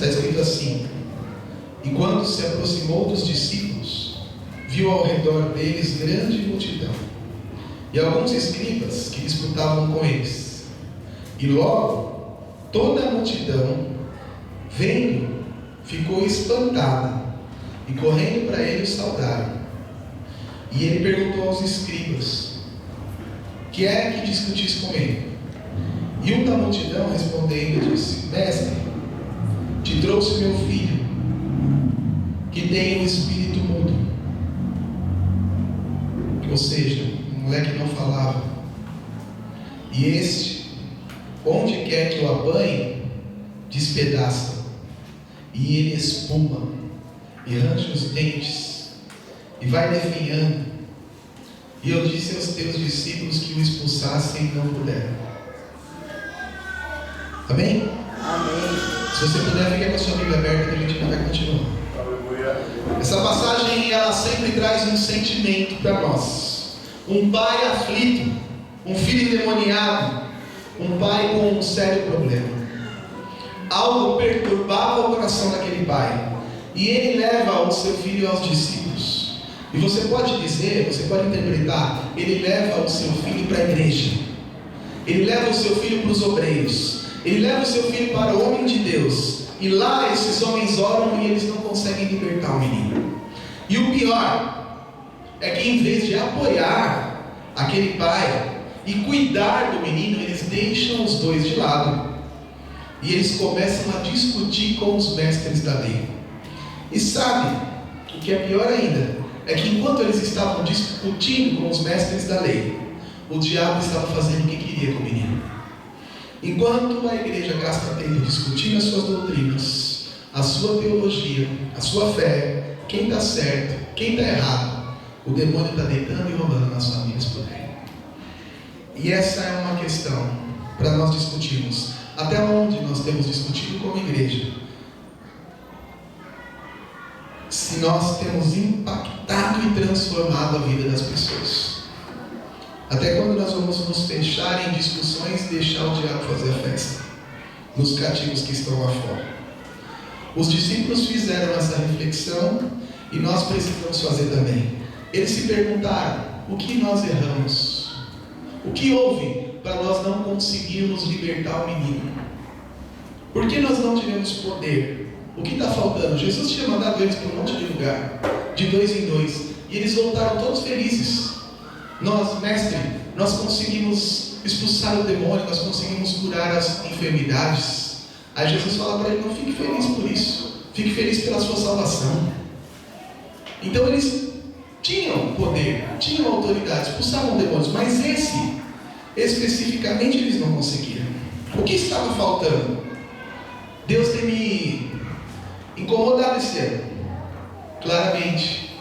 está escrito assim: e quando se aproximou dos discípulos, viu ao redor deles grande multidão, e alguns escribas que disputavam com eles. E logo, toda a multidão, vendo, ficou espantada, e correndo para ele o saudaram. E ele perguntou aos escribas: que é que discutis com ele? E um da multidão, respondendo, disse: mestre, te trouxe meu filho, que tem um espírito mudo. Ou seja, o moleque não falava. E este, onde quer que o apanhe, despedaça, e ele espuma, e range os dentes, e vai definhando. E eu disse aos teus discípulos que o expulsassem e não puderam. Amém? Amém. Se você puder, fique com a sua Bíblia aberta, que a gente vai continuar. Essa passagem, ela sempre traz um sentimento para nós. Um pai aflito, um filho endemoniado, um pai com um sério problema. Algo perturbava o coração daquele pai, e ele leva o seu filho aos discípulos. E você pode dizer, você pode interpretar, ele leva o seu filho para a igreja, ele leva o seu filho para os obreiros, ele leva o seu filho para o homem de Deus, e lá esses homens oram e eles não conseguem libertar o menino. E o pior é que, em vez de apoiar aquele pai e cuidar do menino, eles deixam os dois de lado e eles começam a discutir com os mestres da lei. E sabe o que é pior ainda? É que enquanto eles estavam discutindo com os mestres da lei, o diabo estava fazendo o que queria com o menino. Enquanto a igreja gasta tempo discutindo as suas doutrinas, a sua teologia, a sua fé, quem está certo, quem está errado, o demônio está deitando e roubando nas famílias por aí. E essa é uma questão para nós discutirmos. Até onde nós temos discutido como igreja? Se nós temos impactado e transformado a vida das pessoas. Até quando nós vamos nos fechar em discussões e deixar o diabo fazer a festa nos cativos que estão lá fora? Os discípulos fizeram essa reflexão e nós precisamos fazer também. Eles se perguntaram: o que nós erramos? O que houve para nós não conseguirmos libertar o menino? Por que nós não tivemos poder? O que está faltando? Jesus tinha mandado eles para um monte de lugar, de 2 em 2, e eles voltaram todos felizes. Nós, mestre, nós conseguimos expulsar o demônio, nós conseguimos curar as enfermidades. Aí Jesus fala para ele: não fique feliz por isso, fique feliz pela sua salvação. Então eles tinham poder, tinham autoridade, expulsavam demônios, mas esse, especificamente, eles não conseguiram. O que estava faltando? Deus tem me incomodado esse ano, claramente.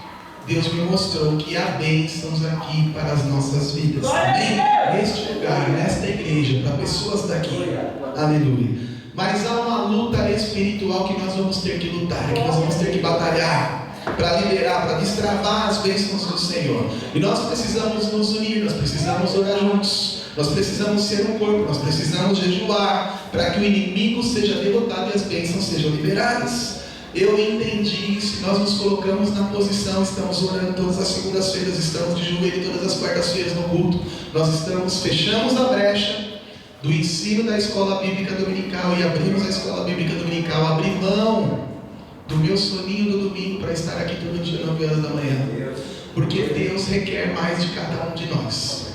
Deus me mostrou que há bênçãos aqui para as nossas vidas. Amém? Neste lugar, nesta igreja, para pessoas daqui. Aleluia. Mas há uma luta espiritual que nós vamos ter que lutar, que nós vamos ter que batalhar para liberar, para destravar as bênçãos do Senhor. E nós precisamos nos unir, nós precisamos orar juntos, nós precisamos ser um corpo, nós precisamos jejuar para que o inimigo seja derrotado e as bênçãos sejam liberadas. Eu entendi, se nós nos colocamos na posição, estamos orando todas as segundas-feiras, estamos de joelho todas as quartas-feiras no culto, nós fechamos a brecha do ensino da escola bíblica dominical e abrimos a escola bíblica dominical, abri mão do meu soninho do domingo para estar aqui todo dia 9 horas da manhã, porque Deus requer mais de cada um de nós.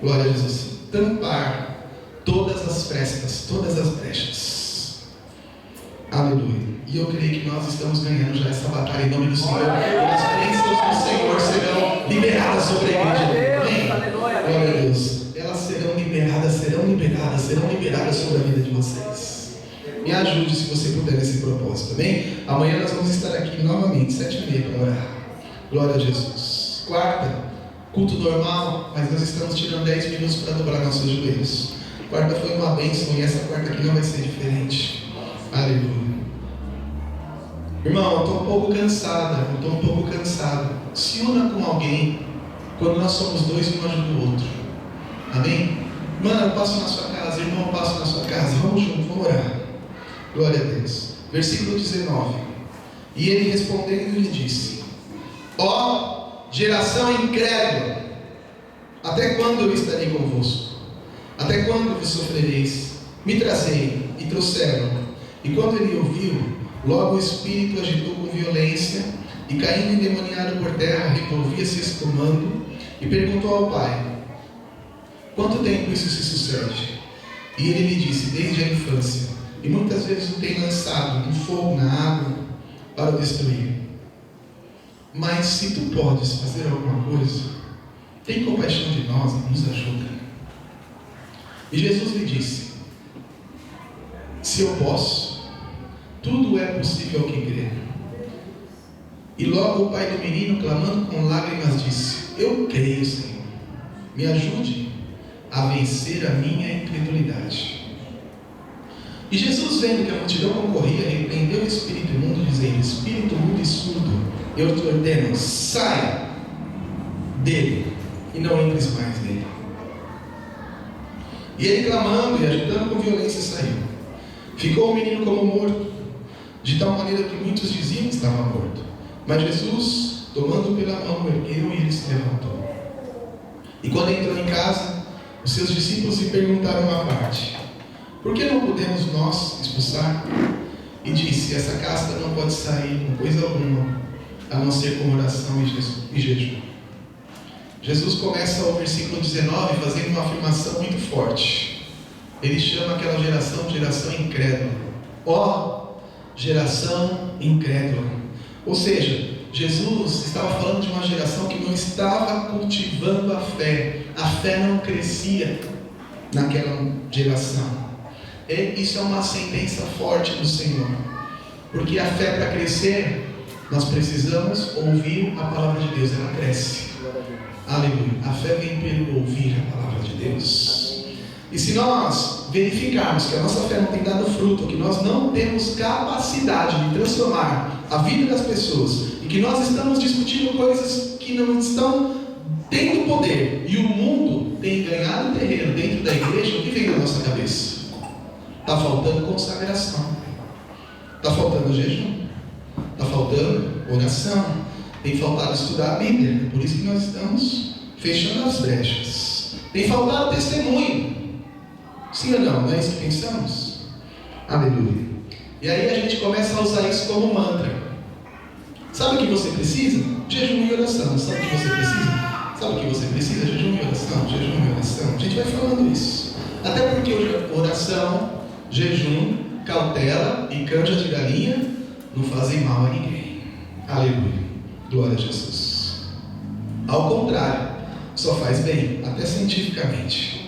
Glória a Jesus. Tampar todas as frestas, todas as brechas. Aleluia. E eu creio que nós estamos ganhando já essa batalha em nome do Senhor. E as bênçãos do Senhor serão liberadas sobre a igreja. Amém? Glória a Deus. Elas serão liberadas sobre a vida de vocês. Me ajude se você puder nesse propósito. Amém? Amanhã nós vamos estar aqui novamente, 7h30 para orar. Glória a Jesus. Quarta, culto normal, mas nós estamos tirando 10 minutos para dobrar nossos joelhos. Quarta foi uma bênção e essa quarta aqui não vai ser diferente. Aleluia. Irmão, eu estou um pouco cansado. Se una com alguém. Quando nós somos dois, um ajuda o outro. Amém? Mano, eu passo na sua casa. Irmão, eu passo na sua casa. Vamos juntos, vamos orar. Glória a Deus. versículo 19. E ele respondendo lhe disse: ó geração incrédula, até quando eu estarei convosco? Até quando vos sofrereis? Me trazei. E trouxeram. E quando ele ouviu, logo o espírito agitou com violência, e caindo endemoniado por terra, revolvia-se exclamando, e perguntou ao pai: quanto tempo isso se sucede? E ele lhe disse: desde a infância, e muitas vezes o tem lançado no fogo, na água, para o destruir. Mas se tu podes fazer alguma coisa, tem compaixão de nós e nos ajuda. E Jesus lhe disse: se eu posso, tudo é possível ao que crê. E logo o pai do menino, clamando com lágrimas, disse: eu creio, Senhor, me ajude a vencer a minha incredulidade. E Jesus, vendo que a multidão concorria, repreendeu o espírito imundo, dizendo: espírito mudo e surdo, eu te ordeno, saia dele e não entres mais nele. E ele, clamando e agitando com violência, saiu. Ficou o menino como morto, de tal maneira que muitos diziam que estava morto. Mas Jesus, tomando pela mão, o ergueu e ele se levantou. E quando entrou em casa, os seus discípulos lhe perguntaram à parte: por que não podemos nós expulsar? E disse: essa casta não pode sair com coisa alguma, a não ser com oração e jejum. Jesus começa o versículo 19 fazendo uma afirmação muito forte. Ele chama aquela geração de geração incrédula. Ó geração incrédula. Ou seja, Jesus estava falando de uma geração que não estava cultivando a fé. A fé não crescia naquela geração. Isso é uma sentença forte do Senhor. Porque a fé, para crescer, nós precisamos ouvir a palavra de Deus. Ela cresce. Aleluia. A fé vem pelo ouvir a palavra de Deus. E se nós verificarmos que a nossa fé não tem dado fruto, que nós não temos capacidade de transformar a vida das pessoas, e que nós estamos discutindo coisas que não estão tendo poder, e o mundo tem ganhado terreno dentro da igreja, o que vem na nossa cabeça? Está faltando consagração, está faltando jejum, está faltando oração, tem faltado estudar a Bíblia. Por isso que nós estamos fechando as brechas. Tem faltado testemunho. Sim ou não? Não é isso que pensamos? Aleluia. E aí a gente começa a usar isso como mantra. Sabe o que você precisa? Jejum e oração. Sabe o que você precisa? Sabe o que você precisa? Jejum e oração. Jejum e oração. A gente vai falando isso. Até porque oração, jejum, cautela e canja de galinha não fazem mal a ninguém. Aleluia. Glória a Jesus. Ao contrário, só faz bem, até cientificamente.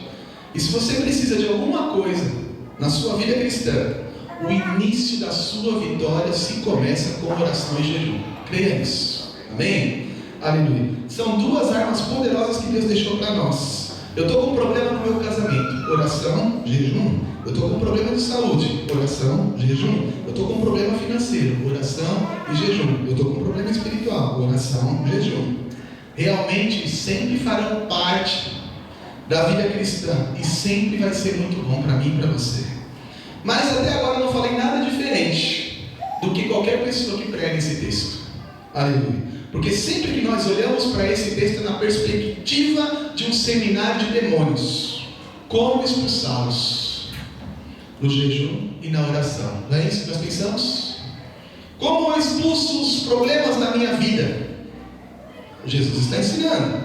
E se você precisa de alguma coisa na sua vida cristã, o início da sua vitória se começa com oração e jejum. Creia nisso. Amém? Aleluia. São duas armas poderosas que Deus deixou para nós. Eu estou com um problema no meu casamento. Oração, jejum. Eu estou com um problema de saúde. Oração, jejum. Eu estou com um problema financeiro. Oração e jejum. Eu estou com um problema espiritual. Oração, jejum. Realmente sempre farão parte da vida cristã. E sempre vai ser muito bom para mim e para você. Mas até agora eu não falei nada diferente do que qualquer pessoa que prega esse texto. Aleluia. Porque sempre que nós olhamos para esse texto na perspectiva de um seminário de demônios, como expulsá-los? No jejum e na oração. Não é isso que nós pensamos? Como eu expulso os problemas da minha vida? Jesus está ensinando.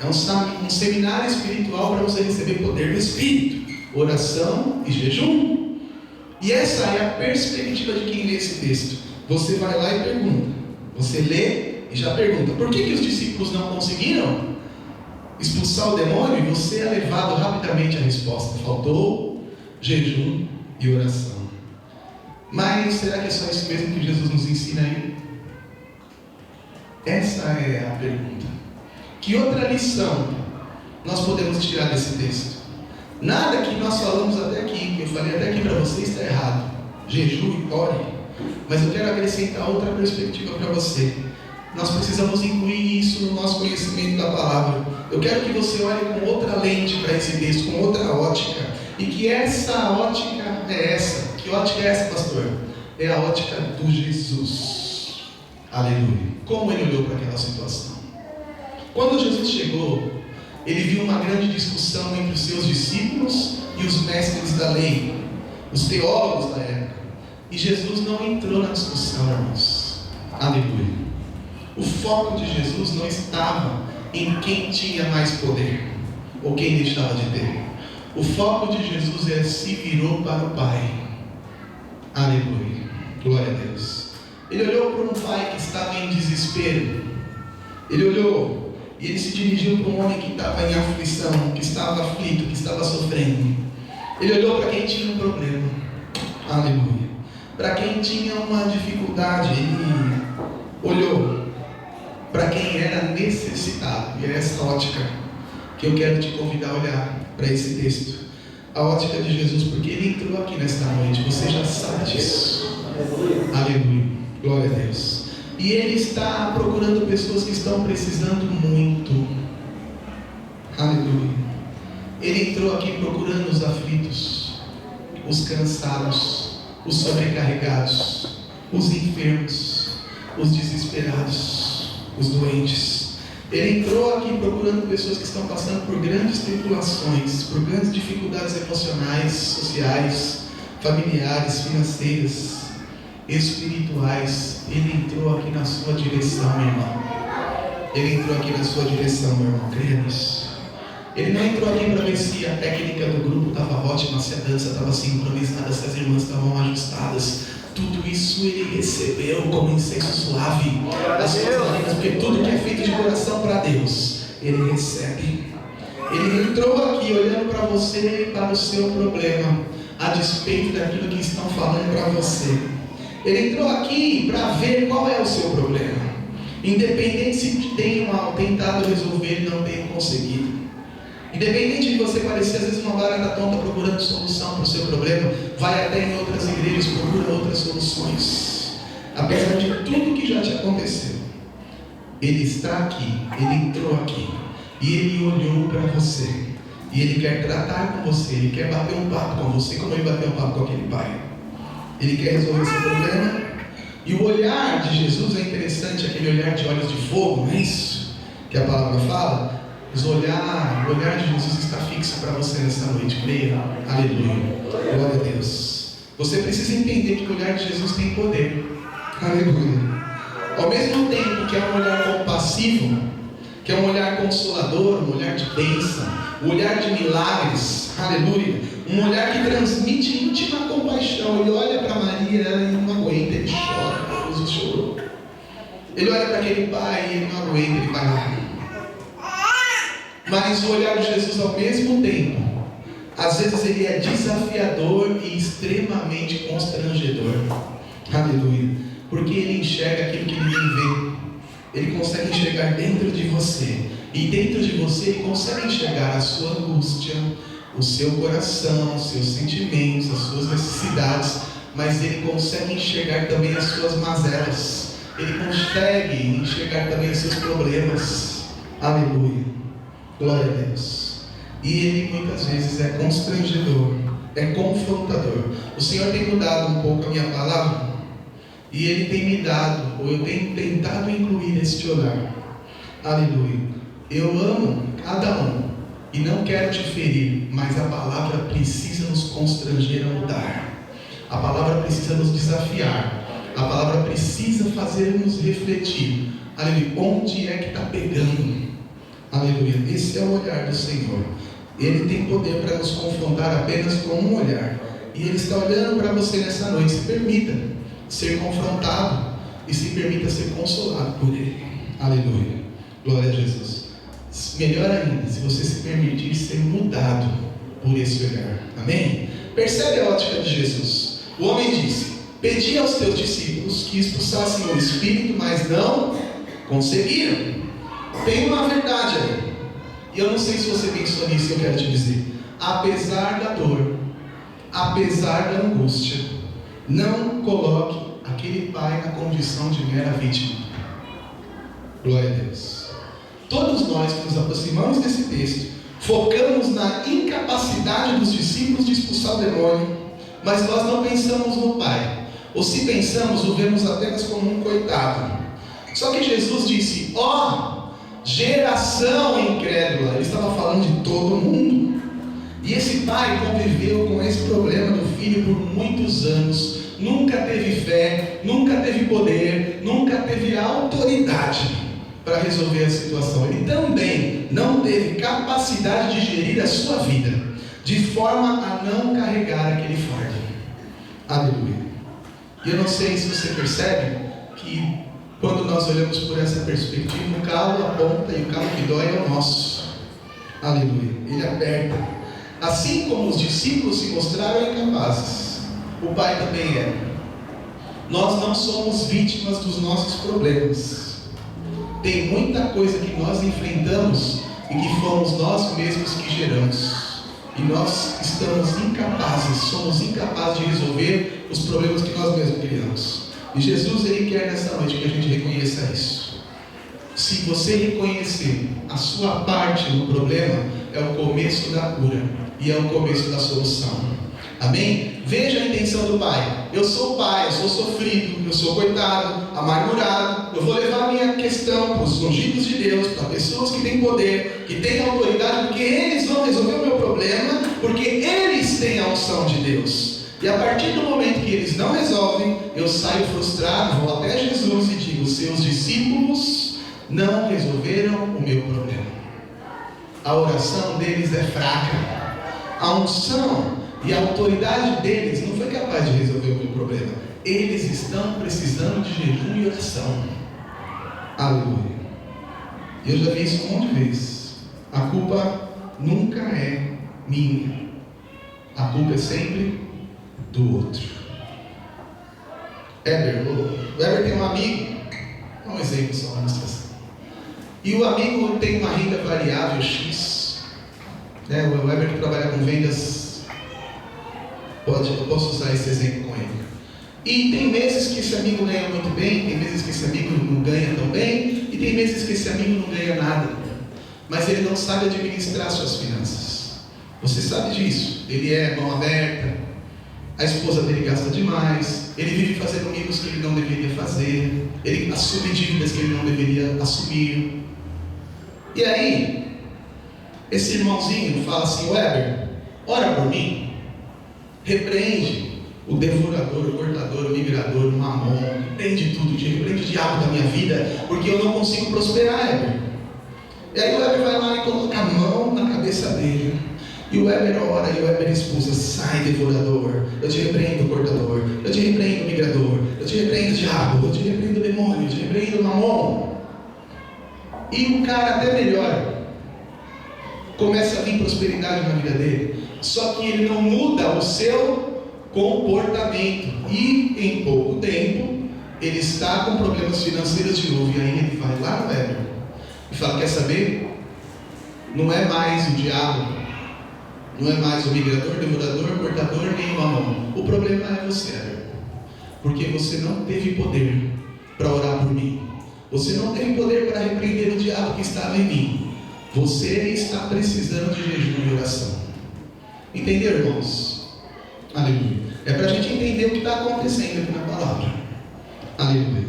É um seminário espiritual para você receber poder do Espírito. Oração e jejum. E essa é a perspectiva de quem lê esse texto. Você vai lá e pergunta. Você lê e já pergunta: por que os discípulos não conseguiram expulsar o demônio? E você é levado rapidamente à resposta: faltou jejum e oração. Mas será que é só isso mesmo que Jesus nos ensina aí? Essa é a pergunta. Que outra lição nós podemos tirar desse texto? Nada que nós falamos até aqui, que eu falei até aqui para vocês, está errado. Jejum e ore. Mas eu quero acrescentar outra perspectiva para você. Nós precisamos incluir isso no nosso conhecimento da palavra. Eu quero que você olhe com outra lente para esse texto, com outra ótica. E que essa ótica é essa. Que ótica é essa, pastor? é a ótica do Jesus. Aleluia. Como ele olhou para aquela situação? Quando Jesus chegou, ele viu uma grande discussão entre os seus discípulos e os mestres da lei, os teólogos da época. E Jesus não entrou na discussão, irmãos. Aleluia. O foco de Jesus não estava em quem tinha mais poder ou quem deixava de ter. O foco de Jesus se virou para o Pai. Aleluia. Glória a Deus. Ele olhou para um pai que estava em desespero. Ele olhou e ele se dirigiu para um homem que estava em aflição, que estava aflito, que estava sofrendo. Ele olhou para quem tinha um problema. Aleluia. Para quem tinha uma dificuldade. Ele olhou para quem era necessitado. E é essa ótica que eu quero te convidar a olhar para esse texto. A ótica de Jesus, porque ele entrou aqui nesta noite. Você já sabe disso. Aleluia. Glória a Deus. E ele está procurando pessoas que estão precisando muito. Aleluia. Ele entrou aqui procurando os aflitos, os cansados, os sobrecarregados, os enfermos, os desesperados, os doentes. Ele entrou aqui procurando pessoas que estão passando por grandes tribulações, por grandes dificuldades emocionais, sociais, familiares, financeiras, espirituais. Ele entrou aqui na sua direção, meu irmão. Ele entrou aqui na sua direção, meu irmão. Creia nisso. Ele não entrou aqui para ver se a técnica do grupo estava ótima, se a dança estava sincronizada, se as irmãs estavam ajustadas. Tudo isso ele recebeu como incenso suave das suas narinas, porque tudo que é feito de coração para Deus, ele recebe. Ele entrou aqui olhando para você e para o seu problema, a despeito daquilo que estão falando para você. Ele entrou aqui para ver qual é o seu problema, independente se tenham tentado resolver e não tenham conseguido. Independente de você parecer às vezes uma barata tonta procurando solução para o seu problema, vai até em outras igrejas, procura outras soluções. Apesar de tudo que já te aconteceu, ele está aqui, ele entrou aqui, e ele olhou para você, e ele quer tratar com você, ele quer bater um papo com você, como ele bateu um papo com aquele pai. Ele quer resolver seu problema. E o olhar de Jesus é interessante, aquele olhar de olhos de fogo, não é isso que a palavra fala? O olhar de Jesus está fixo para você nessa noite. Creia. Aleluia. Glória a Deus. Você precisa entender que o olhar de Jesus tem poder. Aleluia. Ao mesmo tempo que é um olhar compassivo, que é um olhar consolador, um olhar de bênção, um olhar de milagres. Aleluia. Um olhar que transmite íntima compaixão. Ele olha para Maria, ela não aguenta, ele chora. Jesus chorou. Ele olha para aquele pai e ele não aguenta, ele vai lá. Mas o olhar de Jesus ao mesmo tempo, às vezes ele é desafiador e extremamente constrangedor. Aleluia. Porque ele enxerga aquilo que ninguém vê. Ele consegue enxergar dentro de você. E dentro de você ele consegue enxergar a sua angústia, o seu coração, os seus sentimentos, as suas necessidades. Mas ele consegue enxergar também as suas mazelas. Ele consegue enxergar também os seus problemas. Aleluia. Glória a Deus. E ele muitas vezes é constrangedor, é confrontador. O Senhor tem mudado um pouco a minha palavra, e ele tem me dado, ou eu tenho tentado incluir este olhar. Aleluia. Eu amo cada um e não quero te ferir, mas a palavra precisa nos constranger a mudar. A palavra precisa nos desafiar. A palavra precisa fazer-nos refletir. Aleluia. Onde é que está pegando? Aleluia. Esse é o olhar do Senhor. Ele tem poder para nos confrontar apenas com um olhar. E Ele está olhando para você nessa noite. Se permita ser confrontado e se permita ser consolado por Ele. Aleluia. Glória a Jesus. Melhor ainda, se você se permitir ser mudado por esse olhar. Amém? Percebe a ótica de Jesus. O homem disse: pedi aos teus discípulos que expulsassem o espírito, mas não conseguiram. Tem uma verdade aí, e eu não sei se você pensou nisso, eu quero te dizer. Apesar da dor, apesar da angústia, não coloque aquele pai na condição de mera vítima. Glória a Deus. Todos nós que nos aproximamos desse texto, focamos na incapacidade dos discípulos de expulsar o demônio, mas nós não pensamos no pai. ou se pensamos, o vemos apenas como um coitado. Só que Jesus disse: ó, geração incrédula. Ele estava falando de todo mundo. E esse pai conviveu com esse problema do filho por muitos anos. Nunca teve fé, nunca teve poder, nunca teve autoridade para resolver a situação. Ele também não teve capacidade de gerir a sua vida, de forma a não carregar aquele fardo. Aleluia. E eu não sei se você percebe que quando nós olhamos por essa perspectiva, o calo aponta e o calo que dói é o nosso. Aleluia. Ele aperta. Assim como os discípulos se mostraram incapazes, o Pai também é. Nós não somos vítimas dos nossos problemas. Tem muita coisa que nós enfrentamos e que fomos nós mesmos que geramos. E nós estamos incapazes, somos incapazes de resolver os problemas que nós mesmos criamos. E Jesus, Ele quer nessa noite que a gente reconheça isso. Se você reconhecer a sua parte no problema, é o começo da cura e é o começo da solução. Amém? Veja a intenção do Pai. Eu sou pai, eu sou sofrido, eu sou coitado, amargurado. Eu vou levar a minha questão para os ungidos de Deus, para pessoas que têm poder, que têm autoridade, porque eles vão resolver o meu problema, porque eles têm a unção de Deus. E a partir do momento que eles não resolvem, eu saio frustrado, vou até Jesus e digo: seus discípulos não resolveram o meu problema. A oração deles é fraca. A unção e a autoridade deles não foi capaz de resolver o meu problema. Eles estão precisando de jejum e oração. Aleluia. Eu já vi isso um monte de vezes. A culpa nunca é minha. A culpa é sempre do outro. O Weber tem um amigo, um exemplo só, uma ilustração. E o amigo tem uma renda variável X. O Weber que trabalha com vendas, eu posso usar esse exemplo com ele. E tem meses que esse amigo ganha muito bem, tem meses que esse amigo não ganha tão bem, e tem meses que esse amigo não ganha nada. Mas ele não sabe administrar suas finanças. Você sabe disso. Ele é mão aberta, a esposa dele gasta demais, ele vive fazendo mimos que ele não deveria fazer, ele assume dívidas que ele não deveria assumir. E aí, esse irmãozinho fala assim: Weber, ora por mim, repreende o devorador, o cortador, o migrador, o mamon, repreende tudo, repreende o diabo da minha vida, porque eu não consigo prosperar, Weber. E aí o Weber vai lá e coloca a mão na cabeça dele. E o Weber ora, e o Weber expulsa: sai, devorador, eu te repreendo, cortador, eu te repreendo, migrador, eu te repreendo, diabo, eu te repreendo, demônio, eu te repreendo, mamon. E o cara até melhora, começa a vir prosperidade na vida dele, só que ele não muda o seu comportamento, e em pouco tempo ele está com problemas financeiros de novo. E aí ele vai lá no Weber e fala: quer saber? Não é mais o diabo, não é mais o migrador, devorador, cortador, nem o mamão. O problema é você, Weber, porque você não teve poder para orar por mim. Você não teve poder para repreender o diabo que estava em mim. Você está precisando de jejum e oração. Entendeu, irmãos? Aleluia. É para a gente entender o que está acontecendo aqui na palavra. Aleluia.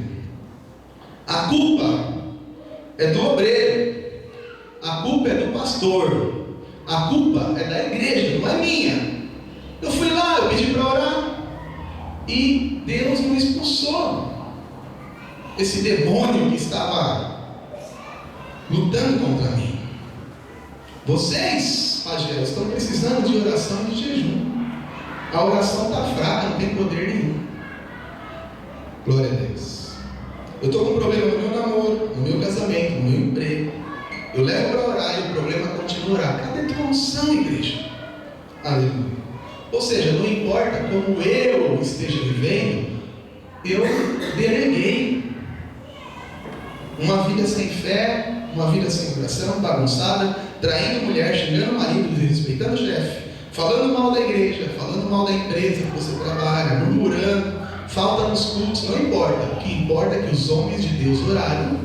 A culpa é do obreiro. A culpa é do pastor. A culpa é da igreja, não é minha. Eu fui lá, eu pedi para orar, e Deus não expulsou esse demônio que estava lutando contra mim. Vocês, pajés, estão precisando de oração e de jejum. A oração está fraca, não tem poder nenhum. Glória a Deus. Eu estou com um problema no meu namoro, no meu casamento, no meu emprego. Eu levo para orar e o problema continuará. Cadê tua unção, igreja? Aleluia. Ou seja, não importa como eu esteja vivendo, eu deleguei. Uma vida sem fé, uma vida sem oração, bagunçada, traindo mulher, xingando o marido, desrespeitando o chefe, falando mal da igreja, falando mal da empresa que você trabalha, murmurando, falta nos cultos, não importa. O que importa é que os homens de Deus oraram,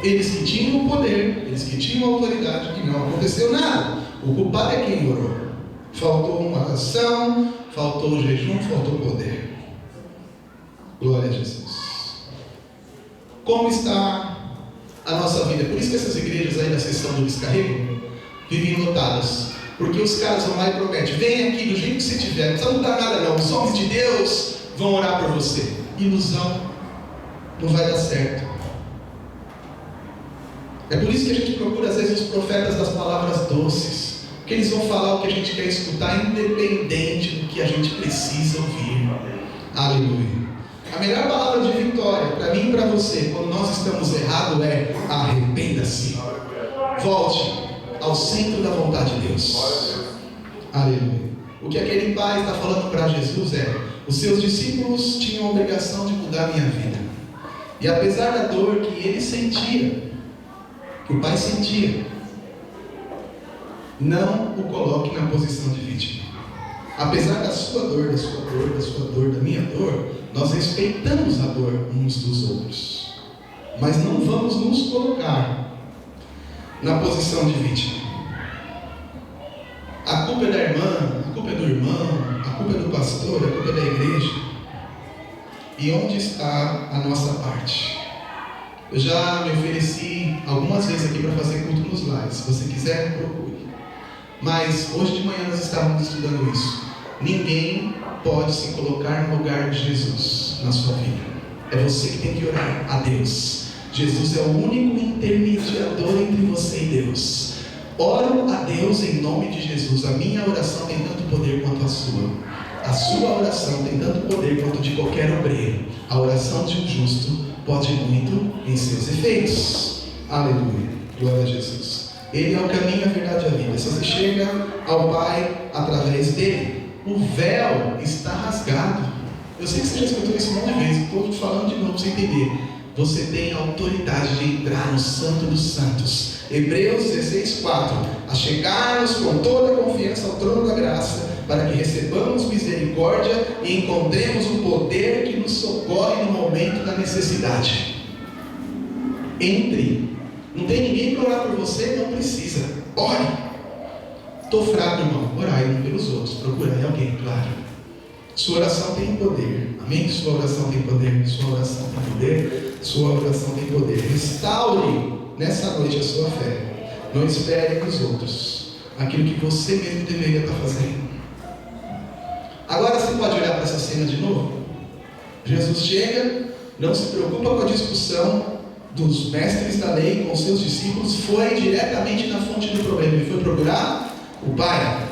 eles que tinham o poder, eles que tinham a autoridade, e não aconteceu nada. O culpado é quem orou. Faltou uma oração, faltou o jejum, faltou o poder. Glória a Jesus. Como está a nossa vida? Por isso que essas igrejas aí na seção do descarrego vivem lotadas. Porque os caras vão lá e prometem: vem aqui do jeito que você tiver, não precisa mudar nada não, os homens de Deus vão orar por você. Ilusão, não vai dar certo. É por isso que a gente procura às vezes os profetas das palavras doces, porque eles vão falar o que a gente quer escutar, independente do que a gente precisa ouvir. Aleluia. A melhor palavra de vitória para mim e para você, quando nós estamos errados, é: arrependa-se, volte ao centro da vontade de Deus. Aleluia. O que aquele pai está falando para Jesus é: os seus discípulos tinham a obrigação de mudar a minha vida, e apesar da dor que ele sentia, que o pai sentia, não o coloque na posição de vítima. Apesar da sua dor, da sua dor, da sua dor, da minha dor, nós respeitamos a dor uns dos outros, mas não vamos nos colocar na posição de vítima. A culpa é da irmã, a culpa é do irmão, a culpa é do pastor, a culpa é da igreja. E onde está a nossa parte? Eu já me ofereci algumas vezes aqui para fazer culto nos lares. Se você quiser, procure. Mas hoje de manhã nós estávamos estudando isso. Ninguém pode se colocar no lugar de Jesus na sua vida. É você que tem que orar a Deus. Jesus é o único intermediador entre você e Deus. Oro a Deus em nome de Jesus. A minha oração tem tanto poder quanto a sua. A sua oração tem tanto poder quanto de qualquer obreiro. A oração de um justo pode muito em seus efeitos. Aleluia. Glória a Jesus. Ele é o caminho, a verdade e a vida. Só se chega ao Pai através dele. O véu está rasgado. Eu sei que você já escutou isso um monte de vezes. Estou falando de novo para você entender. Você tem a autoridade de entrar no Santo dos Santos. Hebreus 16:4. A chegar-nos com toda a confiança ao trono da graça, para que recebamos misericórdia e encontremos o poder que nos socorre no momento da necessidade. Entre. Não tem ninguém para orar por você, não precisa. Ore. Estou fraco, irmão. Orai pelos outros. Procurai alguém, claro. Sua oração tem poder. Amém? Sua oração tem poder. Sua oração tem poder. Sua oração tem poder. Restaure nessa noite a sua fé. Não espere dos outros aquilo que você mesmo deveria estar fazendo. Agora você pode olhar para essa cena de novo. Jesus chega, não se preocupa com a discussão dos mestres da lei com seus discípulos, foi diretamente na fonte do problema. Ele foi procurar o Pai.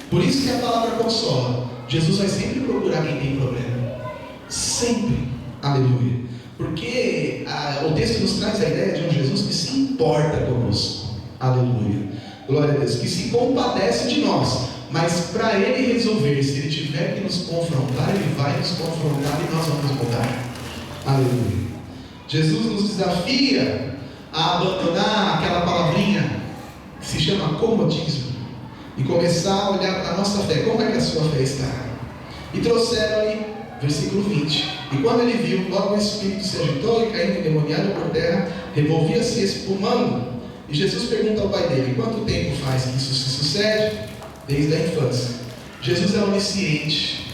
Por isso que a palavra consola. Jesus vai sempre procurar quem tem problema. Sempre. Aleluia. Porque o texto nos traz a ideia de um Jesus que se importa conosco. Aleluia. Glória a Deus. Que se compadece de nós. Mas para Ele resolver, se Ele tiver que nos confrontar, Ele vai nos confrontar e nós vamos mudar. Aleluia. Jesus nos desafia a abandonar aquela palavrinha que se chama comodismo e começar a olhar para a nossa fé. Como é que a sua fé está? E trouxeram ali, versículo 20. E quando ele viu, logo o espírito se agitou e, caindo endemoniado por terra, revolvia-se espumando. E Jesus pergunta ao pai dele: quanto tempo faz que isso se sucede? Desde a infância. Jesus é onisciente.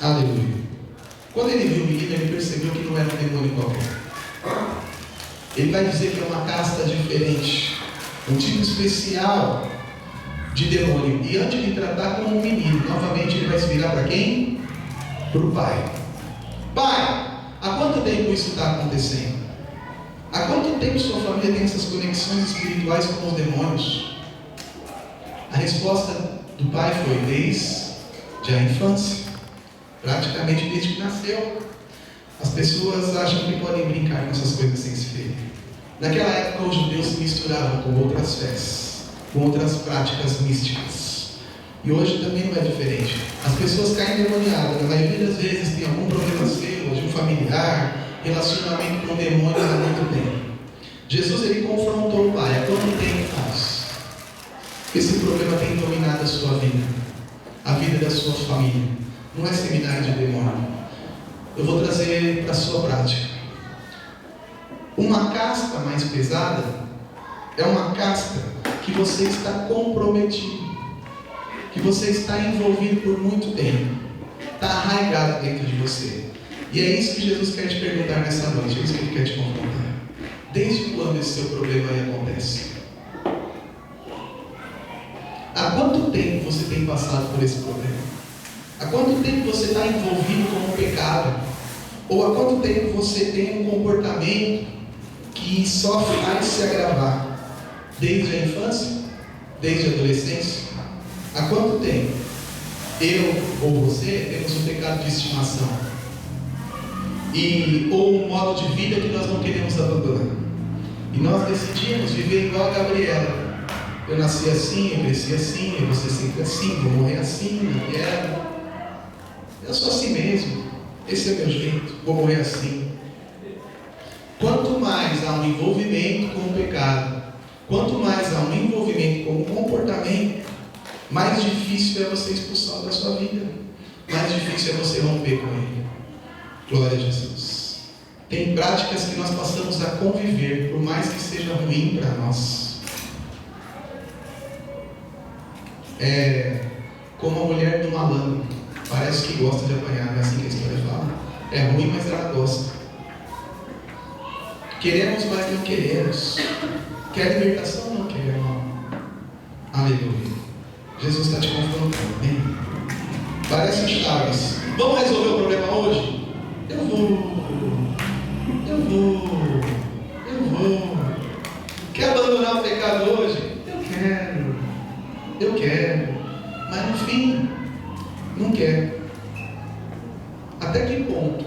Aleluia. Quando ele viu o menino, ele percebeu que não era um demônio qualquer. Ele vai dizer que é uma casta diferente, um tipo especial de demônio. E antes de tratar como um menino, novamente ele vai se virar para quem? Para o pai. Pai, há quanto tempo isso está acontecendo? Há quanto tempo sua família tem essas conexões espirituais com os demônios? A resposta do pai foi: desde a infância. Praticamente desde que nasceu. As pessoas acham que podem brincar com essas coisas sem se ver. Naquela época os judeus se misturavam com outras fés, com outras práticas místicas. E hoje também não é diferente. As pessoas caem endemoniadas. Na maioria das vezes tem algum problema seu, de um familiar, relacionamento com o demônio há muito tempo. Jesus ele confrontou o pai: há quanto tempo faz? Esse problema tem dominado a sua vida, a vida da sua família. Não é seminário de demônio. Eu vou trazer para a sua prática. Uma casta mais pesada é uma casta que você está comprometido, que você está envolvido por muito tempo. está arraigado dentro de você. E é isso que Jesus quer te perguntar nessa noite, é isso que Ele quer te confrontar. Desde quando esse seu problema aí acontece? Há quanto tempo você tem passado por esse problema? Há quanto tempo você está envolvido com um pecado? Ou há quanto tempo você tem um comportamento que só faz se agravar? Desde a infância? Desde a adolescência? Há quanto tempo eu ou você temos um pecado de estimação? Ou um modo de vida que nós não queremos abandonar? E nós decidimos viver igual a Gabriela. Eu nasci assim, eu cresci assim, eu vou ser sempre assim, vou morrer assim, não quero. Eu sou assim mesmo, esse é meu jeito, vou morrer assim. Quanto mais há um envolvimento com o pecado, quanto mais há um envolvimento com o comportamento, mais difícil é você expulsá-lo da sua vida, mais difícil é você romper com ele. Glória a Jesus. Tem práticas que nós passamos a conviver, por mais que seja ruim para nós. Como a mulher do malandro, parece que gosta de apanhar, não é assim que a história fala. É ruim, mas ela gosta. Queremos, mas não queremos. Quer libertação? Não quer, irmão. Aleluia. Jesus está te confrontando, bem? Parece Chaves. Vamos resolver o problema hoje? Eu vou. Quer abandonar o pecado hoje? Eu quero. Mas no fim, não quer. Até que ponto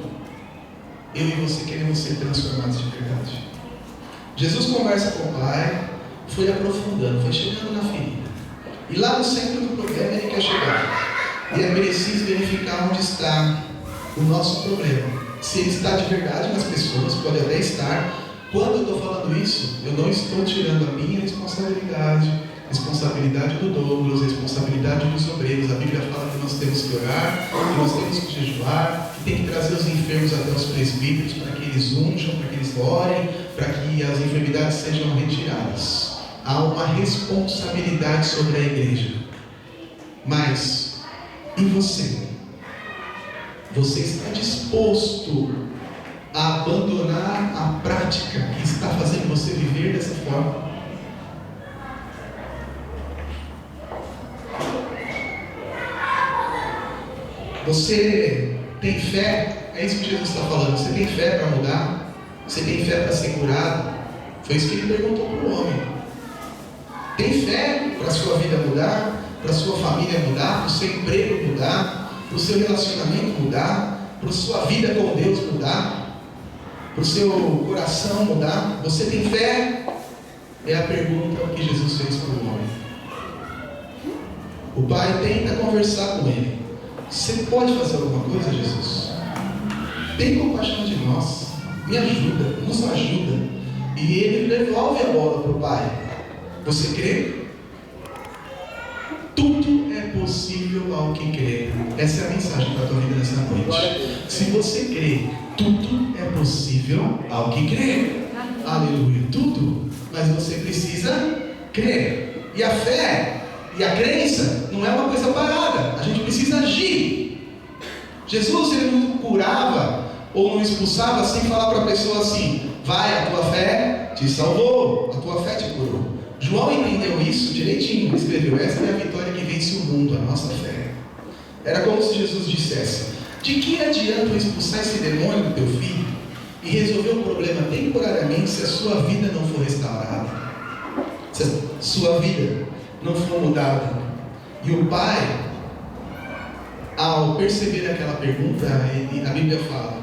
eu e você queremos ser transformados de verdade? Jesus conversa com o Pai, foi aprofundando, foi chegando na ferida. E lá no centro do problema Ele quer chegar. E é preciso verificar onde está o nosso problema. Se ele está de verdade nas pessoas, pode até estar. Quando eu estou falando isso, eu não estou tirando a minha responsabilidade do Douglas, responsabilidade dos obreiros. A Bíblia fala que nós temos que orar, que nós temos que jejuar, que tem que trazer os enfermos até os presbíteros para que eles unjam, para que eles orem, para que as enfermidades sejam retiradas. Há uma responsabilidade sobre a igreja. Mas, e você? Você está disposto a abandonar a prática que está fazendo você viver dessa forma? Você tem fé? É isso que Jesus está falando. Você tem fé para mudar? Você tem fé para ser curado? Foi isso que Ele perguntou para o homem. Tem fé para a sua vida mudar? Para a sua família mudar? Para o seu emprego mudar? Para o seu relacionamento mudar, para a sua vida com Deus mudar, para o seu coração mudar? Você tem fé? É a pergunta que Jesus fez para o homem. O Pai tenta conversar com ele. Você pode fazer alguma coisa, Jesus? Tem compaixão de nós, me ajuda, nos ajuda. E ele devolve a bola para o Pai. Você crê? Tudo é possível ao que crê. Essa é a mensagem para a tua vida nessa noite. Se você crê, tudo é possível ao que crê. Aleluia. Tudo. Mas você precisa crer. E a fé e a crença não é uma coisa parada. A gente precisa agir. Jesus, ele não curava ou não expulsava sem falar para a pessoa assim: vai, a tua fé te salvou, a tua fé te curou. João entendeu isso direitinho, escreveu: essa é a vitória que vence o mundo, a nossa fé. Era como se Jesus dissesse: de que adianta eu expulsar esse demônio do teu filho e resolver o problema temporariamente se a sua vida não for restaurada, se a sua vida não for mudada? E o Pai, ao perceber aquela pergunta, a Bíblia fala,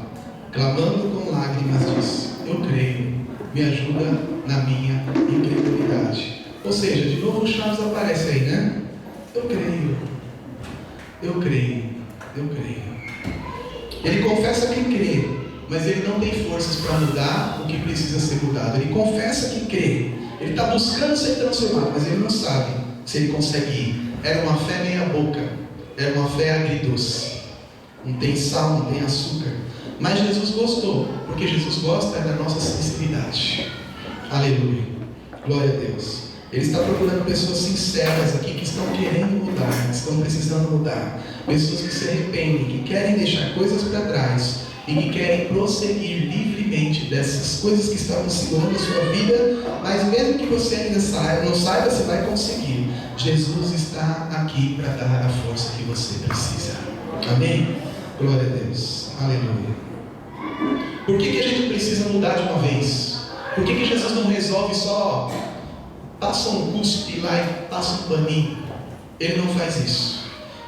clamando com lágrimas, diz: eu creio, me ajuda na minha incredulidade. Ou seja, de novo o Chaves aparece aí, né? Eu creio. Ele confessa que crê, mas ele não tem forças para mudar o que precisa ser mudado. Ele confessa que crê, ele está buscando ser transformado, mas ele não sabe se ele consegue ir. Era uma fé meia boca, era uma fé agridoce, não tem sal, não tem açúcar. Mas Jesus gostou, porque Jesus gosta da nossa sinceridade. Aleluia, glória a Deus. Ele está procurando pessoas sinceras aqui, que estão querendo mudar, que estão precisando mudar. Pessoas que se arrependem, que querem deixar coisas para trás e que querem prosseguir livremente dessas coisas que estavam segurando a sua vida, mas mesmo que você ainda não saiba, você vai conseguir. Jesus está aqui para dar a força que você precisa. Amém? Glória a Deus. Aleluia. Por que a gente precisa mudar de uma vez? Por que Jesus não resolve só, passa um cuspe lá e passa um paninho? Ele não faz isso.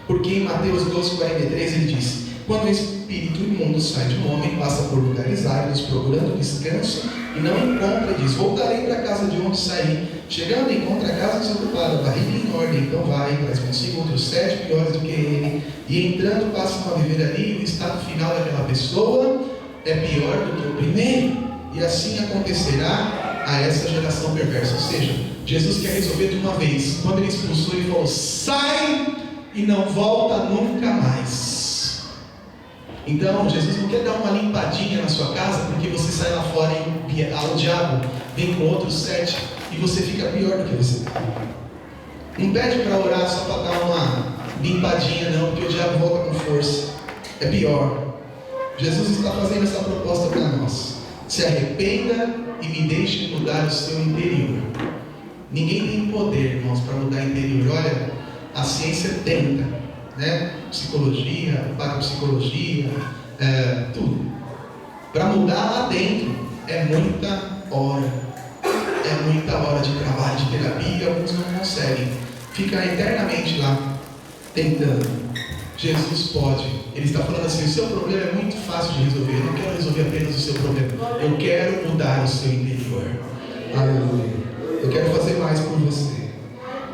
Porque em Mateus 12:43 ele diz: quando o espírito imundo sai de um homem, passa por lugares áridos, procurando descanso, e não encontra, diz: voltarei para a casa de onde saí. Chegando, encontra a casa desocupada, barriga em ordem, então vai, traz consigo outros 7 piores do que ele, e entrando passam a viver ali, e o estado final daquela pessoa é pior do que o primeiro. E assim acontecerá a essa geração perversa. Ou seja, Jesus quer resolver de uma vez. Quando ele expulsou, ele falou: sai e não volta nunca mais. Então, Jesus não quer dar uma limpadinha na sua casa, porque você sai lá fora e o diabo vem com outros 7 e você fica pior do que você está. Não pede para orar só para dar uma limpadinha, não, porque o diabo volta com força. É pior. Jesus está fazendo essa proposta para nós: se arrependa e me deixe mudar o seu interior. Ninguém tem poder, irmãos, para mudar o interior. Olha, a ciência tenta, né? Psicologia, parapsicologia, tudo. Para mudar lá dentro é muita hora de trabalho, de terapia. Alguns não conseguem, fica eternamente lá tentando. Jesus pode. Ele está falando assim: o seu problema é muito fácil de resolver. Eu não quero resolver apenas o seu problema, eu quero mudar o seu interior. Aleluia. Eu quero fazer mais por você.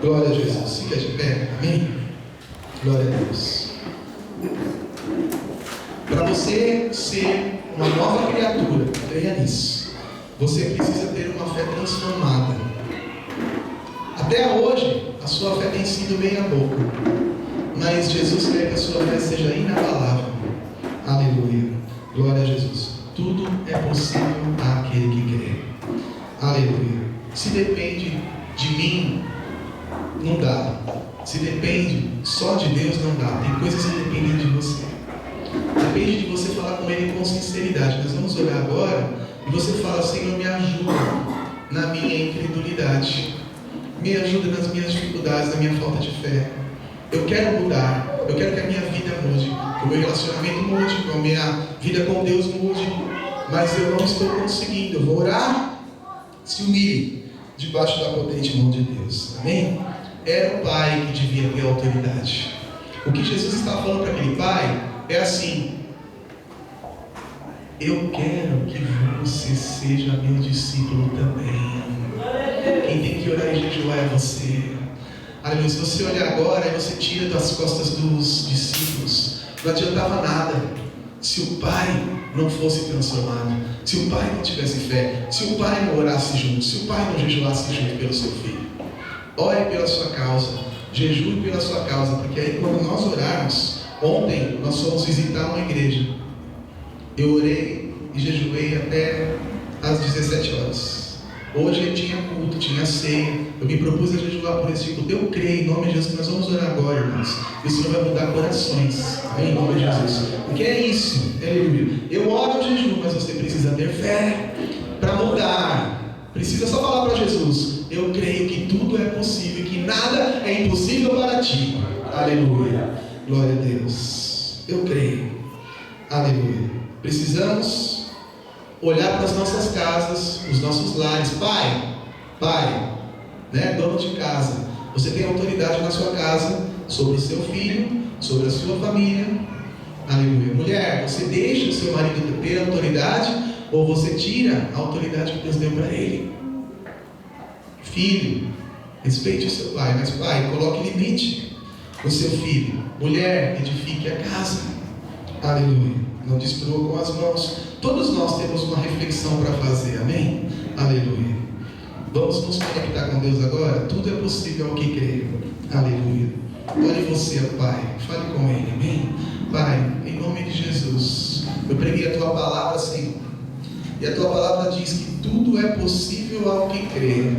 Glória a Jesus. Fica de pé. Amém? Glória a Deus. Para você ser uma nova criatura, creia nisso, você precisa ter uma fé transformada. Até hoje a sua fé tem sido meia boca, mas Jesus quer que a sua fé seja inabalável. Aleluia. Glória a Jesus. Tudo é possível àquele que crê. Aleluia. Se depende de mim, não dá. Se depende só de Deus, não dá. Tem coisas que dependem de você. Depende de você falar com Ele com sinceridade. Nós vamos orar agora e você fala: Senhor, me ajuda na minha incredulidade, me ajuda nas minhas dificuldades, na minha falta de fé. Eu quero mudar, eu quero que a minha vida mude, que o meu relacionamento mude, que a minha vida com Deus mude, mas eu não estou conseguindo. Eu vou orar. Se humilhe debaixo da potente mão de Deus. Amém? Era o pai que devia ter autoridade. O que Jesus estava falando para aquele pai é assim: eu quero que você seja meu discípulo também. Quem tem que orar e jejuar é você. Aleluia. Se você olhar agora e você tira das costas dos discípulos, não adiantava nada se o pai não fosse transformado, se o pai não tivesse fé, se o pai não orasse junto, se o pai não jejuasse junto pelo seu filho. Ore pela sua causa, jejue pela sua causa, porque aí quando nós orarmos, ontem nós fomos visitar uma igreja, eu orei e jejuei até às 17 horas. Hoje tinha culto, tinha ceia. Eu me propus a jejuar por esse tipo. Eu creio em nome de Jesus que nós vamos orar agora, irmãos. E o Senhor vai mudar corações. Em nome de Jesus. Porque é isso. Aleluia. Eu oro o jejum, mas você precisa ter fé para mudar. Precisa só falar para Jesus: eu creio que tudo é possível, que nada é impossível para ti. Aleluia. Glória a Deus. Eu creio. Aleluia. Precisamos olhar para as nossas casas, os nossos lares. Pai, né, dono de casa, você tem autoridade na sua casa sobre o seu filho, sobre a sua família. Aleluia. Mulher, você deixa o seu marido ter autoridade ou você tira a autoridade que Deus deu para ele? Filho, respeite o seu pai, mas pai, coloque limite no seu filho. Mulher, edifique a casa. Aleluia. Não destrua com as mãos. Todos nós temos uma reflexão para fazer, amém? Aleluia. Vamos nos conectar com Deus agora? Tudo é possível ao que crê. Aleluia. Olhe você, Pai, fale com Ele, amém? Pai, em nome de Jesus, eu preguei a Tua palavra, Senhor, e a Tua palavra diz que tudo é possível ao que crê.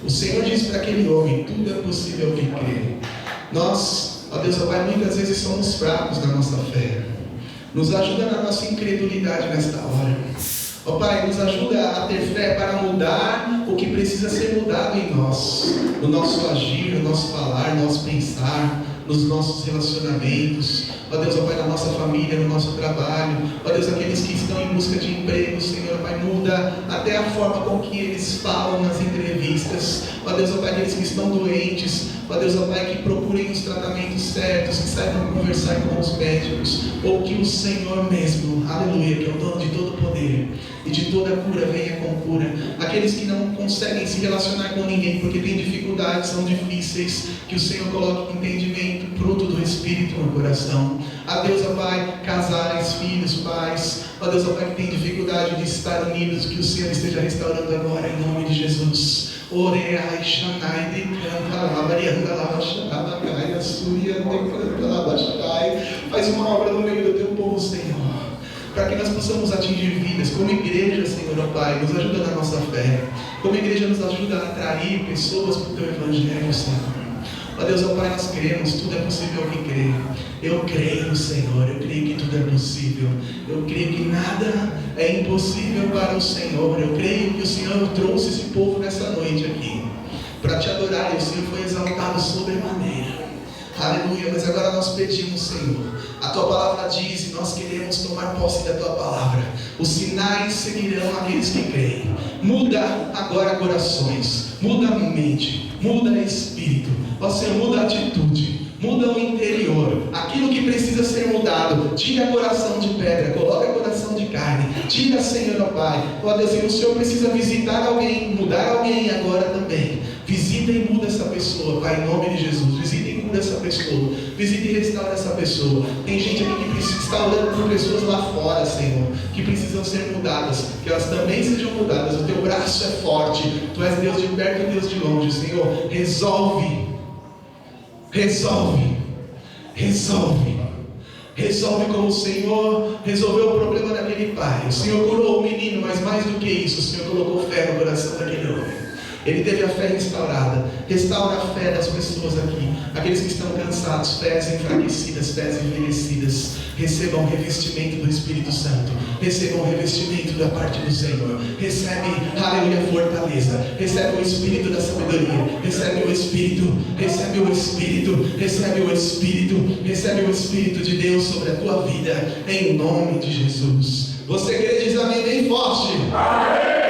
O Senhor diz para aquele homem: tudo é possível ao que crê. Nós Ó Deus, ó Pai, muitas vezes somos fracos na nossa fé. Nos ajuda na nossa incredulidade nesta hora. Ó Pai, nos ajuda a ter fé para mudar o que precisa ser mudado em nós. No nosso agir, no nosso falar, no nosso pensar, nos nossos relacionamentos. Ó Deus, ó Pai, na nossa família, no nosso trabalho. Ó Deus, aqueles que estão em busca de emprego, Senhor, ó Pai, muda até a forma com que eles falam nas entrevistas. Ó Deus, ó Pai, aqueles que estão doentes. Ó Deus, ó Pai, que procurem os tratamentos certos, que saibam conversar com os médicos. Ou que o Senhor mesmo, aleluia, que é o dono de todo o poder e de toda cura, venha com cura. Aqueles que não conseguem se relacionar com ninguém porque têm dificuldades, são difíceis, que o Senhor coloque entendimento, fruto do Espírito no coração. A Deus, ó Pai, casais, filhos, pais, ó Deus, ó Pai, que tem dificuldade de estar unidos, que o Senhor esteja restaurando agora em nome de Jesus. Faz uma obra no meio do teu povo, Senhor, para que nós possamos atingir vidas. Como igreja, Senhor, ó Pai, nos ajuda na nossa fé. Como igreja, nos ajuda a atrair pessoas para o teu evangelho, Senhor. Ó Deus, ó Pai, nós cremos, tudo é possível ao que crê. Eu creio no Senhor, eu creio que tudo é possível. Eu creio que nada é impossível para o Senhor. Eu creio que o Senhor trouxe esse povo nessa noite aqui para te adorar, e o Senhor foi exaltado sobremaneira. Aleluia, mas agora nós pedimos, Senhor, a Tua palavra diz, e nós queremos tomar posse da Tua palavra. Os sinais seguirão aqueles que creem. Muda agora corações, muda a mente, muda espírito. Ó Senhor, muda a atitude, muda o interior, aquilo que precisa ser mudado. Tira coração de pedra, coloca coração de carne. Tira, Senhor, ó Pai. Ó Deus, e o Senhor precisa visitar alguém, mudar alguém agora também. Visita e muda essa pessoa, Pai, em nome de Jesus. Visita e muda essa pessoa. Visita e restaura essa pessoa. Tem gente aqui que precisa estar orando por pessoas lá fora, Senhor, que precisam ser mudadas, que elas também sejam mudadas. O teu braço é forte. Tu és Deus de perto e Deus de longe, Senhor. Resolve. Resolve. Resolve. Resolve como o Senhor resolveu o problema daquele pai. O Senhor curou o menino, mas mais do que isso, o Senhor colocou fé no coração daquele homem. Ele teve a fé restaurada. Restaura a fé das pessoas aqui. Aqueles que estão cansados, fés enfraquecidas, fés envelhecidas, recebam o revestimento do Espírito Santo. Recebam o revestimento da parte do Senhor. Recebe, aleluia, fortaleza. Recebe o Espírito da sabedoria. Recebe o Espírito. Recebe o Espírito. Recebe o Espírito. Recebe o Espírito de Deus sobre a tua vida, em nome de Jesus. Você crê, diz amém bem forte. Amém.